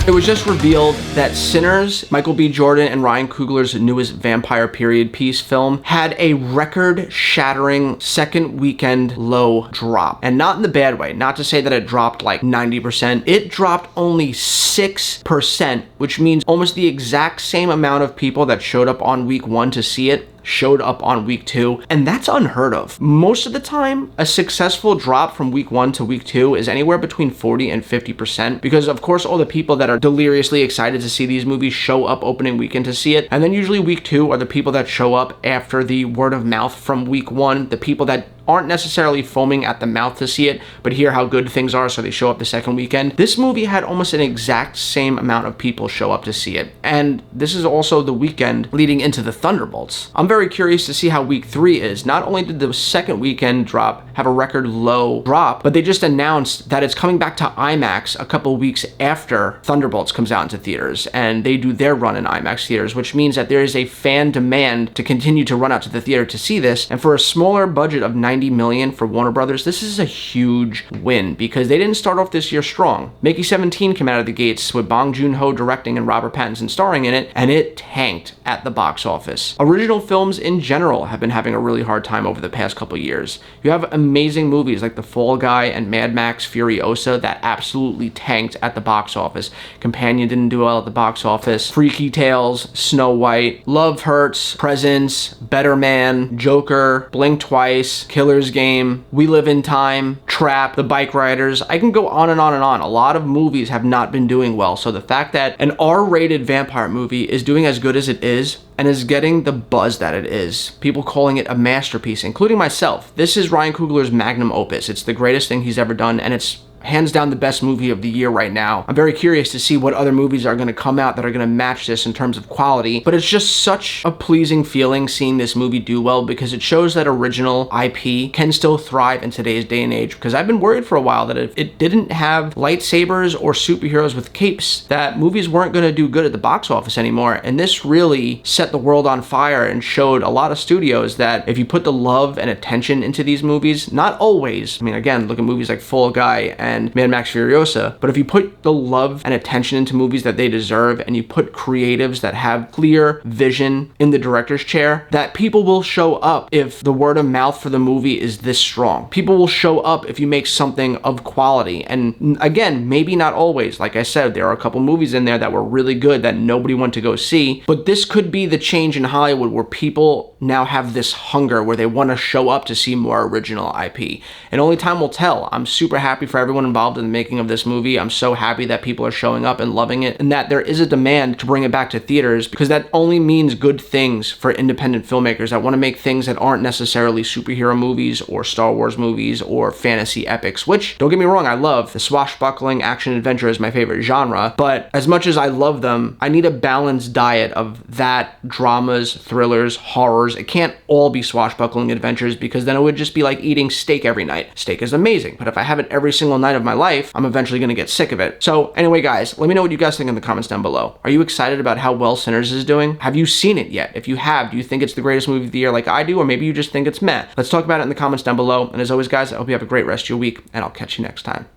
It was just revealed that Sinners, Michael B. Jordan and Ryan Coogler's newest vampire period piece film, had a record-shattering second weekend low drop. And not in the bad way, not to say that it dropped like 90%. It dropped only 6%, which means almost the exact same amount of people that showed up on week 1 to see it showed up on week 2, and that's unheard of. Most of the time, a successful drop from week 1 to week 2 is anywhere between 40 and 50%, because of course all the people that are deliriously excited to see these movies show up opening weekend to see it, and then usually week 2 are the people that show up after the word of mouth from week 1, the people that aren't necessarily foaming at the mouth to see it, but hear how good things are, so they show up the second weekend. This movie had almost an exact same amount of people show up to see it, and this is also the weekend leading into the Thunderbolts. I'm very curious to see how week 3 is. Not only did the second weekend drop have a record low drop, but they just announced that it's coming back to IMAX a couple weeks after Thunderbolts comes out into theaters, and they do their run in IMAX theaters, which means that there is a fan demand to continue to run out to the theater to see this, and for a smaller budget of $90 million for Warner Brothers, this is a huge win because they didn't start off this year strong. Mickey 17 came out of the gates with Bong Joon-ho directing and Robert Pattinson starring in it, and it tanked at the box office. Original films in general have been having a really hard time over the past couple years. You have amazing movies like The Fall Guy and Mad Max Furiosa that absolutely tanked at the box office. Companion didn't do well at the box office. Freaky Tales, Snow White, Love Hurts, Presence, Better Man, Joker, Blink Twice, Killer's Game, We Live in Time, Trap, The Bike Riders. I can go on and on and on. A lot of movies have not been doing well, so the fact that an R-rated vampire movie is doing as good as it is and is getting the buzz that it is, people calling it a masterpiece, including myself. This is Ryan Coogler's magnum opus. It's the greatest thing he's ever done, and it's hands down the best movie of the year right now. I'm very curious to see what other movies are going to come out that are going to match this in terms of quality, but it's just such a pleasing feeling seeing this movie do well because it shows that original IP can still thrive in today's day and age, because I've been worried for a while that if it didn't have lightsabers or superheroes with capes, that movies weren't going to do good at the box office anymore, and this really set the world on fire and showed a lot of studios that if you put the love and attention into these movies, not always, I mean, again, look at movies like Fall Guy and Mad Max Furiosa, but if you put the love and attention into movies that they deserve, and you put creatives that have clear vision in the director's chair, that people will show up if the word of mouth for the movie is this strong. People will show up if you make something of quality. And again, maybe not always. Like I said, there are a couple movies in there that were really good that nobody went to go see, but this could be the change in Hollywood where people now have this hunger where they want to show up to see more original IP. And only time will tell. I'm super happy for everyone involved in the making of this movie. I'm so happy that people are showing up and loving it, and that there is a demand to bring it back to theaters, because that only means good things for independent filmmakers that want to make things that aren't necessarily superhero movies or Star Wars movies or fantasy epics, which, don't get me wrong, I love. The swashbuckling action adventure is my favorite genre, but as much as I love them, I need a balanced diet of that, dramas, thrillers, horrors. It can't all be swashbuckling adventures, because then it would just be like eating steak every night. Steak is amazing, but if I have it every single night of my life, I'm eventually going to get sick of it. So anyway, guys, let me know what you guys think in the comments down below. Are you excited about how well Sinners is doing? Have you seen it yet? If you have, do you think it's the greatest movie of the year like I do, or maybe you just think it's meh? Let's talk about it in the comments down below. And as always, guys, I hope you have a great rest of your week, and I'll catch you next time.